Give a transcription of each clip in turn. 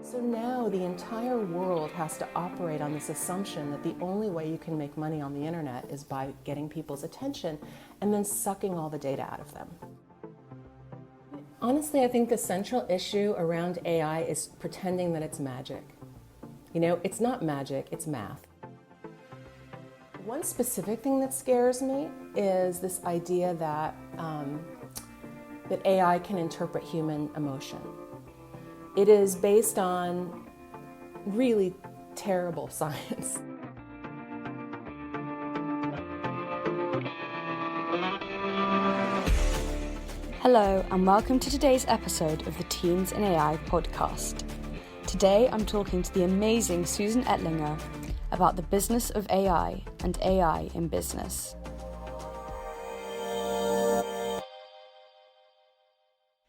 So now the entire world has to operate on this assumption that the only way you can make money on the internet is by getting people's attention and then sucking all the data out of them. Honestly, I think the central issue around AI is pretending that it's magic. You know, it's not magic, it's math. One specific thing that scares me is this idea that AI can interpret human emotion. It is based on really terrible science. Hello and welcome to today's episode of the Teens in AI podcast. Today I'm talking to the amazing Susan Etlinger about the business of AI and AI in business.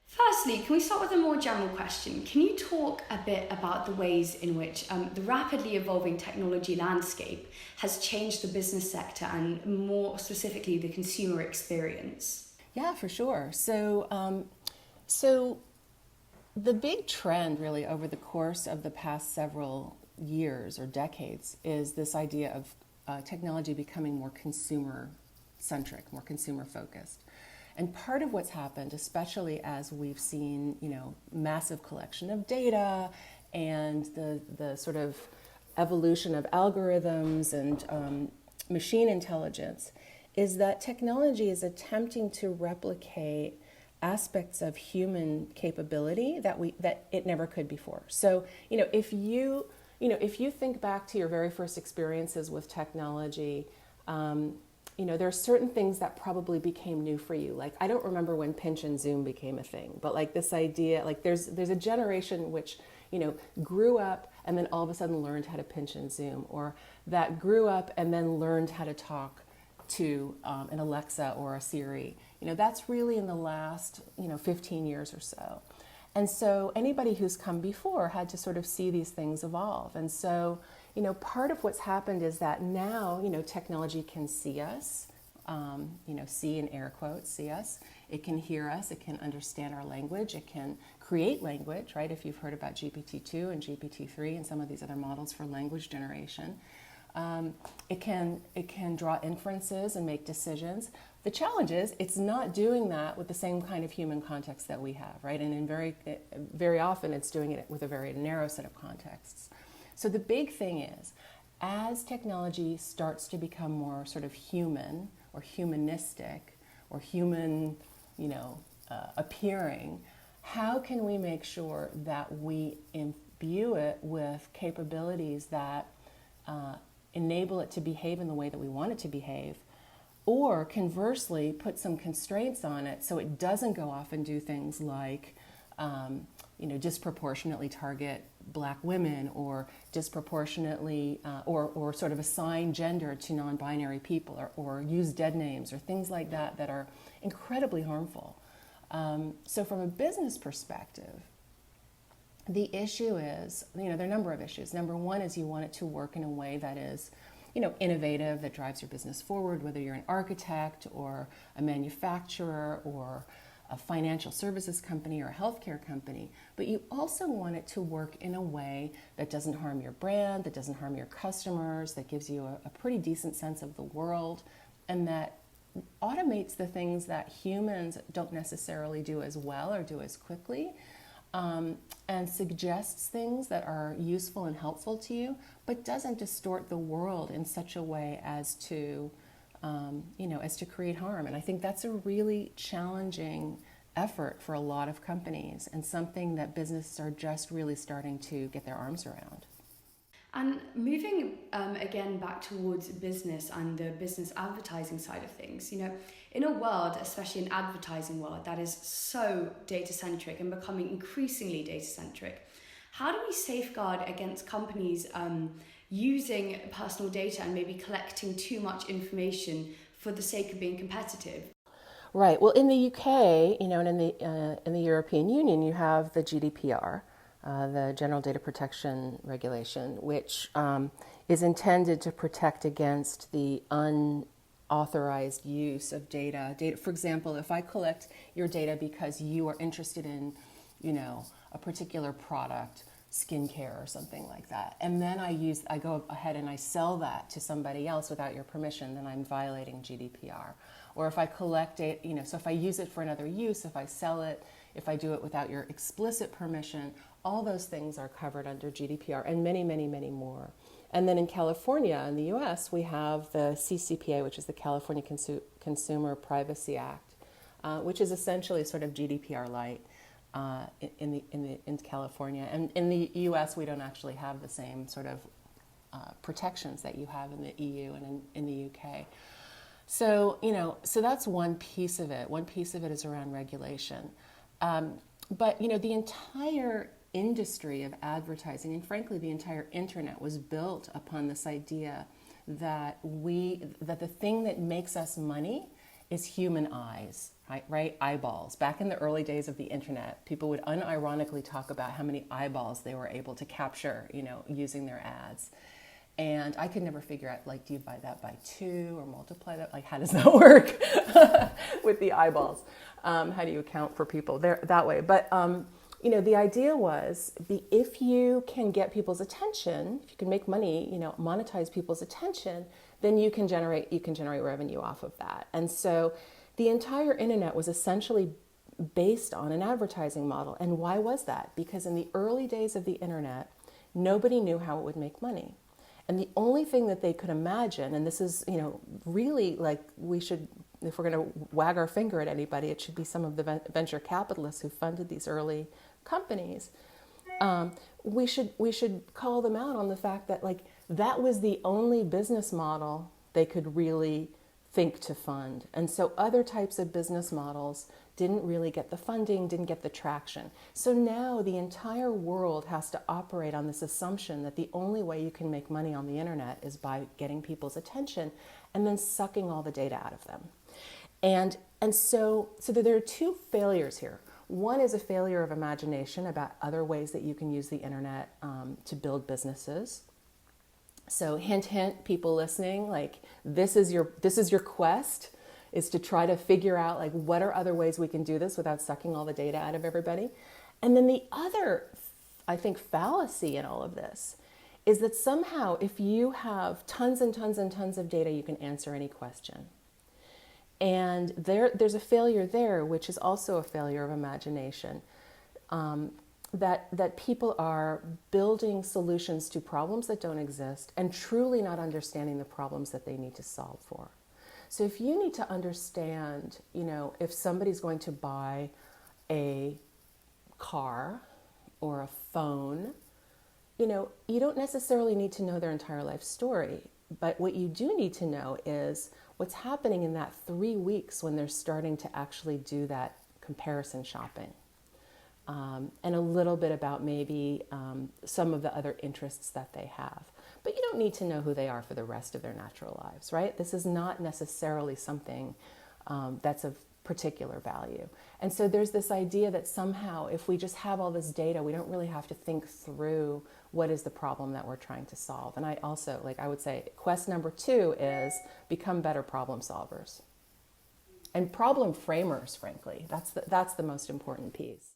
Firstly, can we start with a more general question? Can you talk a bit about the ways in which the rapidly evolving technology landscape has changed the business sector and more specifically the consumer experience? Yeah, for sure. So the big trend really over the course of the past several years or decades is this idea of technology becoming more consumer-centric, more consumer-focused. And part of what's happened, especially as we've seen, massive collection of data and the sort of evolution of algorithms and machine intelligence, is that technology is attempting to replicate aspects of human capability that it never could before. So, if you think back to your very first experiences with technology, there are certain things that probably became new for you. Like, I don't remember when pinch and zoom became a thing, but like this idea, like there's a generation which, grew up and then all of a sudden learned how to pinch and zoom, or that grew up and then learned how to talk to an Alexa or a Siri. That's really in the last, 15 years or so. And so anybody who's come before had to sort of see these things evolve. And so, part of what's happened is that now, technology can see us, see in air quotes, see us. It can hear us. It can understand our language. It can create language, right? If you've heard about GPT-2 and GPT-3 and some of these other models for language generation. It can draw inferences and make decisions. The challenge is it's not doing that with the same kind of human context that we have, right? And very often it's doing it with a very narrow set of contexts. So the big thing is, as technology starts to become more sort of human or humanistic or human, appearing, how can we make sure that we imbue it with capabilities that enable it to behave in the way that we want it to behave, or conversely put some constraints on it so it doesn't go off and do things like disproportionately target Black women, or disproportionately or sort of assign gender to non-binary people, or use dead names or things like that are incredibly harmful. So from a business perspective, the issue is, there are a number of issues. Number one is you want it to work in a way that is, innovative, that drives your business forward, whether you're an architect or a manufacturer or a financial services company or a healthcare company. But you also want it to work in a way that doesn't harm your brand, that doesn't harm your customers, that gives you a pretty decent sense of the world, and that automates the things that humans don't necessarily do as well or do as quickly. And suggests things that are useful and helpful to you, but doesn't distort the world in such a way as to, as to create harm. And I think that's a really challenging effort for a lot of companies, and something that businesses are just really starting to get their arms around. And moving again back towards business and the business advertising side of things, in a world, especially an advertising world, that is so data-centric and becoming increasingly data-centric, how do we safeguard against companies using personal data and maybe collecting too much information for the sake of being competitive? Right. Well, in the UK, and in the European Union, you have the GDPR. The General Data Protection Regulation, which is intended to protect against the unauthorized use of data. For example, if I collect your data because you are interested in, a particular product, skincare or something like that, and then I go ahead and I sell that to somebody else without your permission, then I'm violating GDPR. Or if I collect it, so if I use it for another use, if I sell it, if I do it without your explicit permission, all those things are covered under GDPR, and many, many, many more. And then in California, in the US, we have the CCPA, which is the California Consumer Privacy Act, which is essentially sort of GDPR light. In California, and in the U.S. we don't actually have the same sort of protections that you have in the EU and in the UK. So so that's one piece of it. One piece of it is around regulation, but the entire industry of advertising, and frankly the entire internet, was built upon this idea that the thing that makes us money is human eyes. Right? Eyeballs. Back in the early days of the internet, people would unironically talk about how many eyeballs they were able to capture, using their ads. And I could never figure out, do you buy that by 2 or multiply that? How does that work with the eyeballs? How do you account for people there that way? But, the idea was if you can get people's attention, if you can make money, monetize people's attention, then you can generate revenue off of that. And so the entire internet was essentially based on an advertising model. And why was that? Because in the early days of the internet, nobody knew how it would make money. And the only thing that they could imagine, and this is, really we should, if we're going to wag our finger at anybody, it should be some of the venture capitalists who funded these early companies. We should call them out on the fact that that was the only business model they could really think to fund. And so other types of business models didn't really get the funding, didn't get the traction. So now the entire world has to operate on this assumption that the only way you can make money on the internet is by getting people's attention and then sucking all the data out of them. And so there are two failures here. One is a failure of imagination about other ways that you can use the internet to build businesses. So hint, hint, people listening, this is your quest, is to try to figure out what are other ways we can do this without sucking all the data out of everybody. And then the other, I think, fallacy in all of this is that somehow if you have tons and tons and tons of data, you can answer any question. And there's a failure there, which is also a failure of imagination. That people are building solutions to problems that don't exist and truly not understanding the problems that they need to solve for. So if you need to understand, if somebody's going to buy a car or a phone, you don't necessarily need to know their entire life story. But what you do need to know is what's happening in that 3 weeks when they're starting to actually do that comparison shopping. And a little bit about maybe some of the other interests that they have. But you don't need to know who they are for the rest of their natural lives, right? This is not necessarily something that's of particular value. And so there's this idea that somehow if we just have all this data, we don't really have to think through what is the problem that we're trying to solve. And I also, I would say, quest number 2 is become better problem solvers. And problem framers, frankly. That's the most important piece.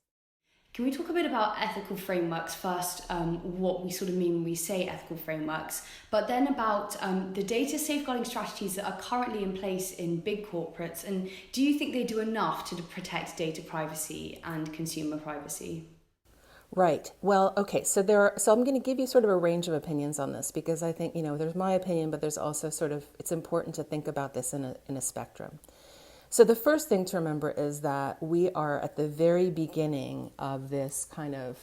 Can we talk a bit about ethical frameworks first, what we sort of mean when we say ethical frameworks, but then about the data safeguarding strategies that are currently in place in big corporates, and do you think they do enough to protect data privacy and consumer privacy? Right. Well, okay. So I'm going to give you sort of a range of opinions on this because I think, there's my opinion, but there's also it's important to think about this in a spectrum. So the first thing to remember is that we are at the very beginning of this kind of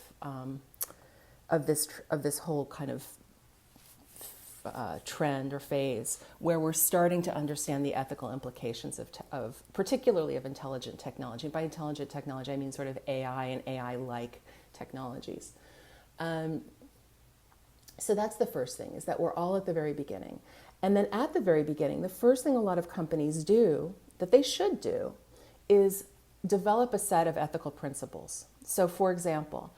this whole kind of trend or phase where we're starting to understand the ethical implications of particularly of intelligent technology. By intelligent technology, I mean sort of AI and AI-like technologies. So that's the first thing, is that we're all at the very beginning. And then at the very beginning, the first thing a lot of companies do, that they should do, is develop a set of ethical principles. So for example,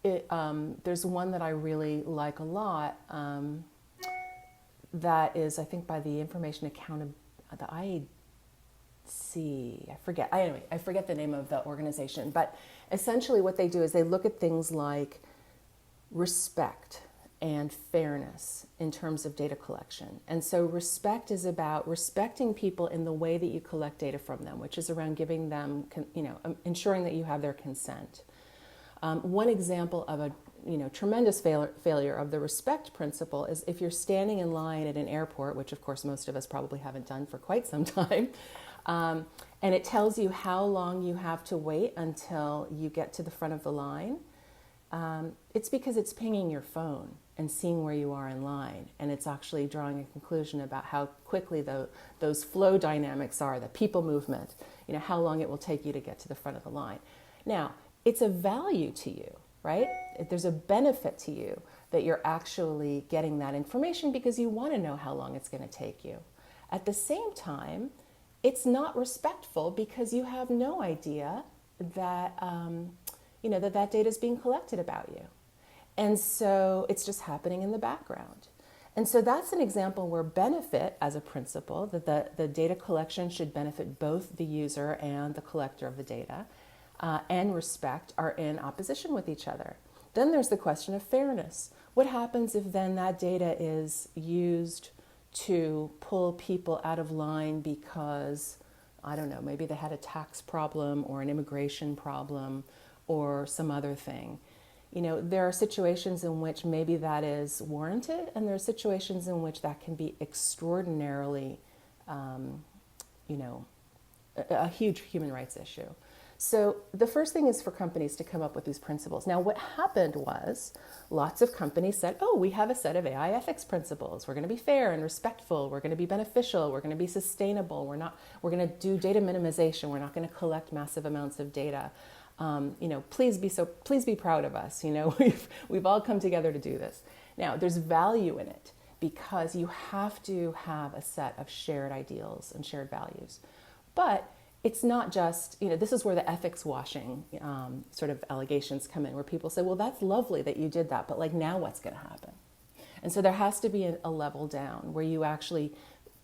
there's one that I really like a lot, that is, I think, by the Information Accountability, the IAC, I forget the name of the organization, but essentially what they do is they look at things like respect and fairness in terms of data collection. And so respect is about respecting people in the way that you collect data from them, which is around giving them, ensuring that you have their consent. One example of a tremendous failure of the respect principle is if you're standing in line at an airport, which of course most of us probably haven't done for quite some time, and it tells you how long you have to wait until you get to the front of the line. It's because it's pinging your phone and seeing where you are in line, and it's actually drawing a conclusion about how quickly those flow dynamics are, the people movement, how long it will take you to get to the front of the line. Now, it's a value to you, right? There's a benefit to you that you're actually getting that information because you want to know how long it's going to take you. At the same time, it's not respectful because you have no idea that that data is being collected about you. And so it's just happening in the background. And so that's an example where benefit as a principle, that the data collection should benefit both the user and the collector of the data, and respect are in opposition with each other. Then there's the question of fairness. What happens if then that data is used to pull people out of line because, I don't know, maybe they had a tax problem or an immigration problem or some other thing? There are situations in which maybe that is warranted, and there are situations in which that can be extraordinarily, a huge human rights issue. So the first thing is for companies to come up with these principles. Now, what happened was lots of companies said, oh, we have a set of AI ethics principles. We're going to be fair and respectful. We're going to be beneficial. We're going to be sustainable. We're going to do data minimization. We're not going to collect massive amounts of data. Please be proud of us. We've all come together to do this. Now, there's value in it because you have to have a set of shared ideals and shared values. But it's not just, this is where the ethics washing sort of allegations come in, where people say, well, that's lovely that you did that, but now what's going to happen? And so there has to be a level down where you actually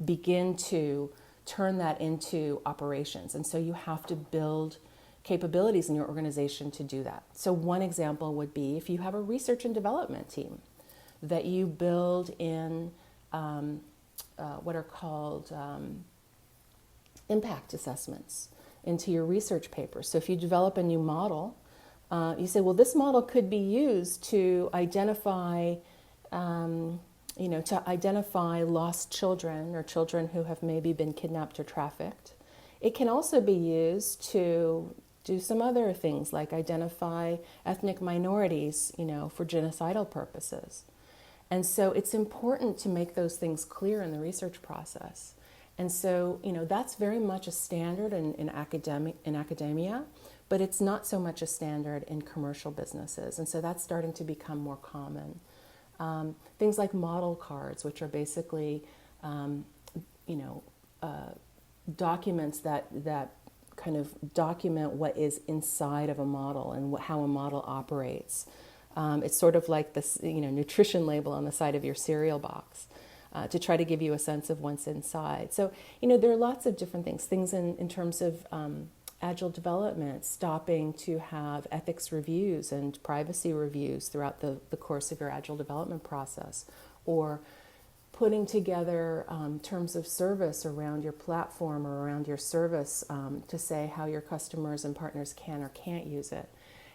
begin to turn that into operations. And so you have to build capabilities in your organization to do that. So one example would be if you have a research and development team that you build in what are called impact assessments into your research papers. So if you develop a new model, you say, well, this model could be used to identify, lost children or children who have maybe been kidnapped or trafficked. It can also be used to do some other things like identify ethnic minorities, for genocidal purposes. And so it's important to make those things clear in the research process. And so, that's very much a standard in academia, but it's not so much a standard in commercial businesses. And so that's starting to become more common. Things like model cards, which are basically, documents that kind of document what is inside of a model and how a model operates. It's sort of like this, nutrition label on the side of your cereal box. To try to give you a sense of what's inside. So, there are lots of different things in terms of agile development, stopping to have ethics reviews and privacy reviews throughout the course of your agile development process, or putting together terms of service around your platform or around your service to say how your customers and partners can or can't use it.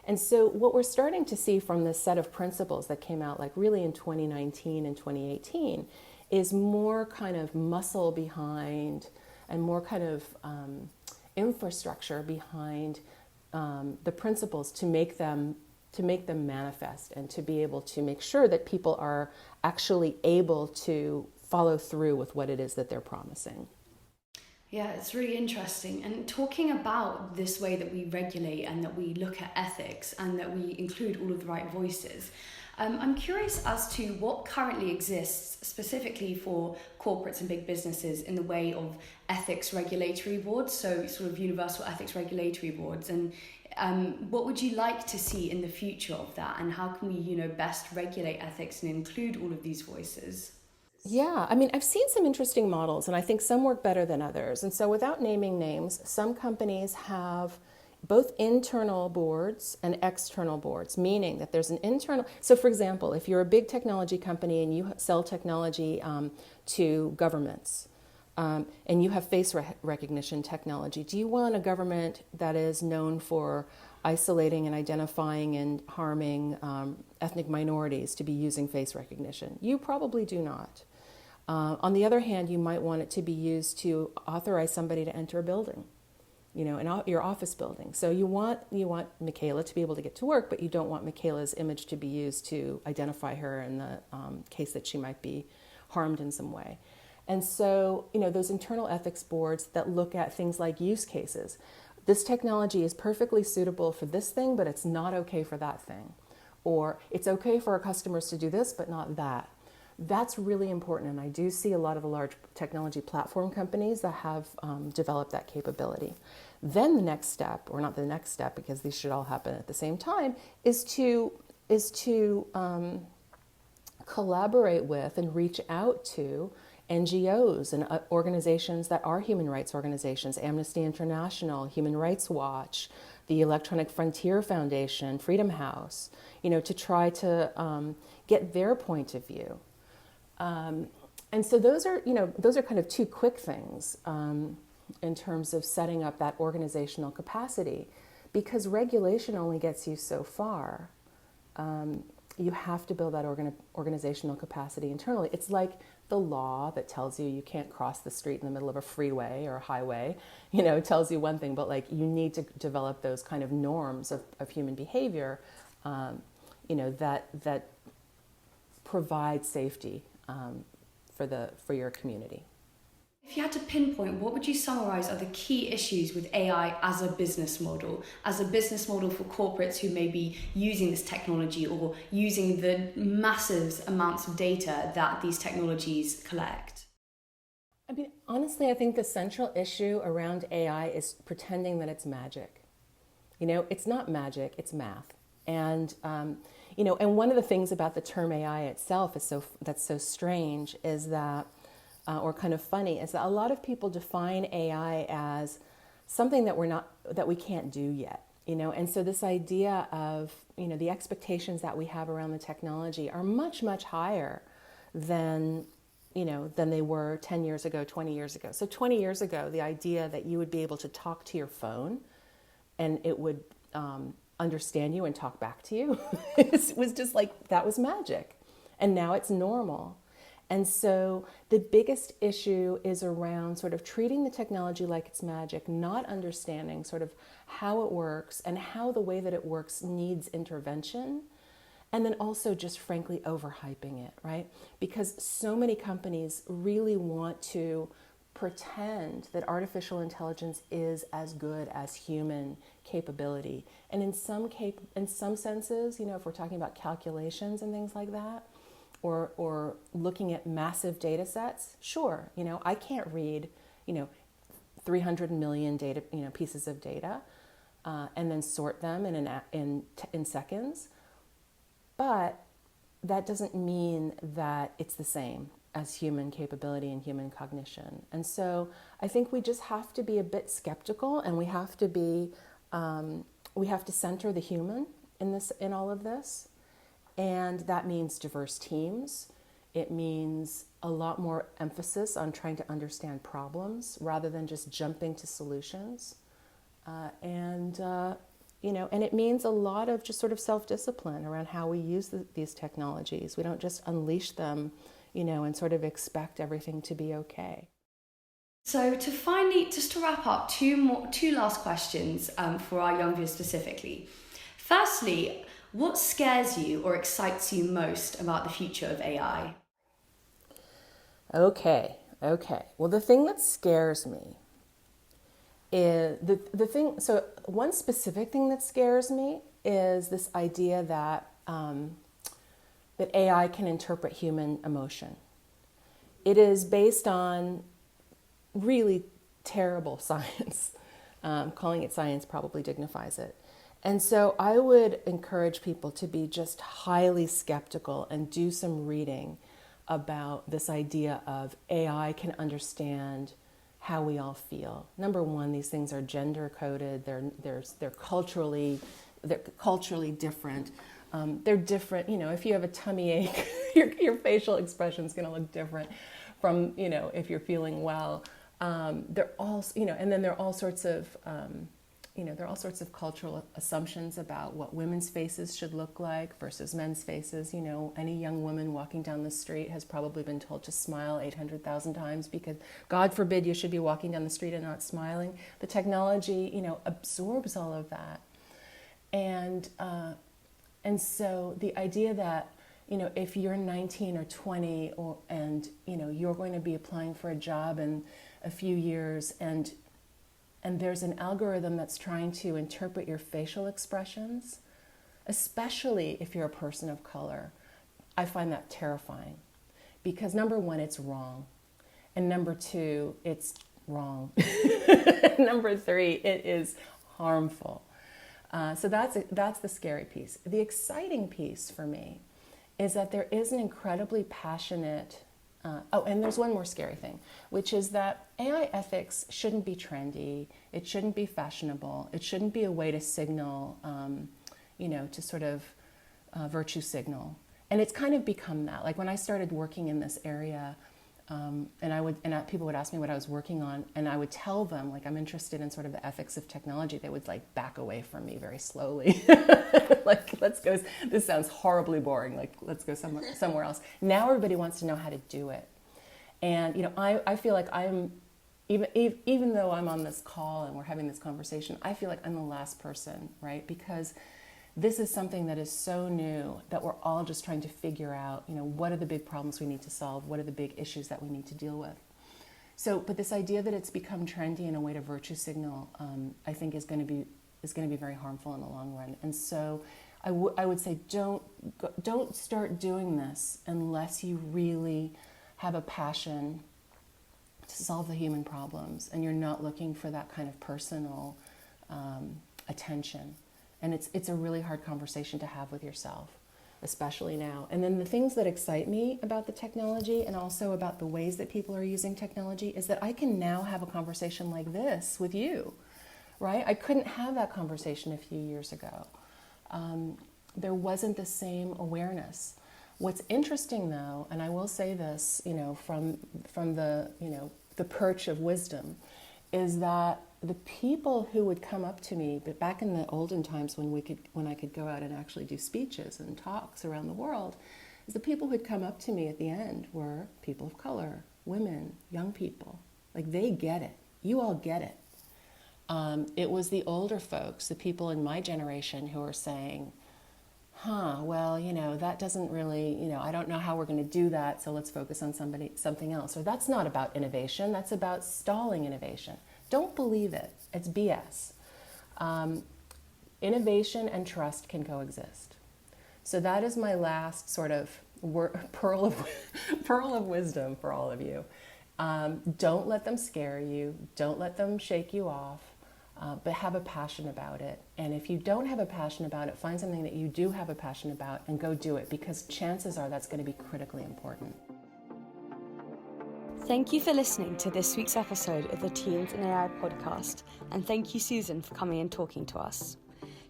And so what we're starting to see from this set of principles that came out really in 2019 and 2018 is more kind of muscle behind and more kind of infrastructure behind the principles to make them manifest and to be able to make sure that people are actually able to follow through with what it is that they're promising. Yeah, it's really interesting. And talking about this way that we regulate and that we look at ethics and that we include all of the right voices, I'm curious as to what currently exists specifically for corporates and big businesses in the way of ethics regulatory boards, so sort of universal ethics regulatory boards, and what would you like to see in the future of that, and how can we, best regulate ethics and include all of these voices? Yeah, I've seen some interesting models, and I think some work better than others. And so without naming names, some companies have both internal boards and external boards, meaning that there's an internal. So, for example, if you're a big technology company and you sell technology to governments, and you have face recognition technology, do you want a government that is known for isolating and identifying and harming ethnic minorities to be using face recognition? You probably do not. On the other hand, you might want it to be used to authorize somebody to enter a building, your office building. So you want Michaela to be able to get to work, but you don't want Michaela's image to be used to identify her in the case that she might be harmed in some way. And so, those internal ethics boards that look at things like use cases. This technology is perfectly suitable for this thing, but it's not okay for that thing. Or it's okay for our customers to do this, but not that. That's really important, and I do see a lot of the large technology platform companies that have developed that capability. Then the next step, or not the next step, because these should all happen at the same time, is to collaborate with and reach out to NGOs and organizations that are human rights organizations, Amnesty International, Human Rights Watch, the Electronic Frontier Foundation, Freedom House, to try to get their point of view. And so those are kind of two quick things in terms of setting up that organizational capacity, because regulation only gets you so far. You have to build that organizational capacity internally. It's like the law that tells you can't cross the street in the middle of a freeway or a highway, tells you one thing, but you need to develop those kind of norms of human behavior, that provide safety for your community. If you had to pinpoint, what would you summarize are the key issues with AI as a business model for corporates who may be using this technology or using the massive amounts of data that these technologies collect? Honestly, I think the central issue around AI is pretending that it's magic. It's not magic, it's math. And, and one of the things about the term AI itself that's so strange is that, or kind of funny, is that a lot of people define AI as something that we can't do yet, and so this idea of, the expectations that we have around the technology are much, much higher than they were 10 years ago, 20 years ago. So 20 years ago, the idea that you would be able to talk to your phone and it would understand you and talk back to you was just that was magic. And now it's normal. And so the biggest issue is around sort of treating the technology like it's magic, not understanding sort of how it works and how the way that it works needs intervention. And then also just frankly overhyping it, right? Because so many companies really want to pretend that artificial intelligence is as good as human capability. And in some senses, if we're talking about calculations and things like that, or looking at massive data sets, sure, I can't read, 300 million data, pieces of data, and then sort them in seconds. But that doesn't mean that it's the same as human capability and human cognition. And so I think we just have to be a bit skeptical, and we have to center the human in all of this. And that means diverse teams. It means a lot more emphasis on trying to understand problems rather than just jumping to solutions. And it means a lot of just sort of self-discipline around how we use these technologies. We don't just unleash them, and sort of expect everything to be okay. So to wrap up, two last questions for our young viewers specifically. Firstly, what scares you or excites you most about the future of AI? Okay. Well, the thing that scares me is the thing. So one specific thing that scares me is this idea that that AI can interpret human emotion. It is based on really terrible science. Calling it science probably dignifies it. And so I would encourage people to be just highly skeptical and do some reading about this idea of AI can understand how we all feel. Number one, these things are gender coded. They're culturally different. They're different. If you have a tummy ache, your facial expression is going to look different from if you're feeling well. They're all and then there are all sorts of cultural assumptions about what women's faces should look like versus men's faces. Any young woman walking down the street has probably been told to smile 800,000 times because God forbid you should be walking down the street and not smiling. The technology, absorbs all of that. And so the idea that, if you're 19 or 20 and you're going to be applying for a job in a few years and there's an algorithm that's trying to interpret your facial expressions, especially if you're a person of color, I find that terrifying. Because number one, it's wrong. And number two, it's wrong. Number three, it is harmful. So that's the scary piece. The exciting piece for me is that there is an incredibly passionate and there's one more scary thing, which is that AI ethics shouldn't be trendy. It shouldn't be fashionable. It shouldn't be a way to signal, to sort of virtue signal. And it's kind of become that. Like when I started working in this area, people would ask me what I was working on, and I would tell them, like, I'm interested in sort of the ethics of technology. They would like back away from me very slowly. Like, let's go, this sounds horribly boring. Like, let's go somewhere else. Now everybody wants to know how to do it. And, I feel like I'm, even though I'm on this call and we're having this conversation, I feel like I'm the last person, right? Because this is something that is so new that we're all just trying to figure out, what are the big problems we need to solve? What are the big issues that we need to deal with? So, but this idea that it's become trendy in a way to virtue signal, I think is going to be very harmful in the long run. And so I would say don't start doing this unless you really have a passion to solve the human problems and you're not looking for that kind of personal attention. And it's a really hard conversation to have with yourself, especially now. And then the things that excite me about the technology and also about the ways that people are using technology is that I can now have a conversation like this with you, right? I couldn't have that conversation a few years ago. There wasn't the same awareness. What's interesting though, and I will say this, from the, the perch of wisdom, is that the people who would come up to me, but back in the olden times when I could go out and actually do speeches and talks around the world, is the people who'd come up to me at the end were people of color, women, young people. Like, they get it. You all get it. It was the older folks, the people in my generation, who were saying, well, that doesn't really, I don't know how we're going to do that, so let's focus on something else. Or that's not about innovation, that's about stalling innovation. Don't believe it. It's BS. Innovation and trust can coexist. So that is my last sort of pearl of wisdom for all of you. Don't let them scare you. Don't let them shake you off. But have a passion about it. And if you don't have a passion about it, find something that you do have a passion about and go do it, because chances are that's going to be critically important. Thank you for listening to this week's episode of the Teens in AI podcast, and thank you, Susan, for coming and talking to us.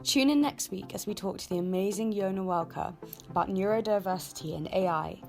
Tune in next week as we talk to the amazing Yona Welker about neurodiversity and AI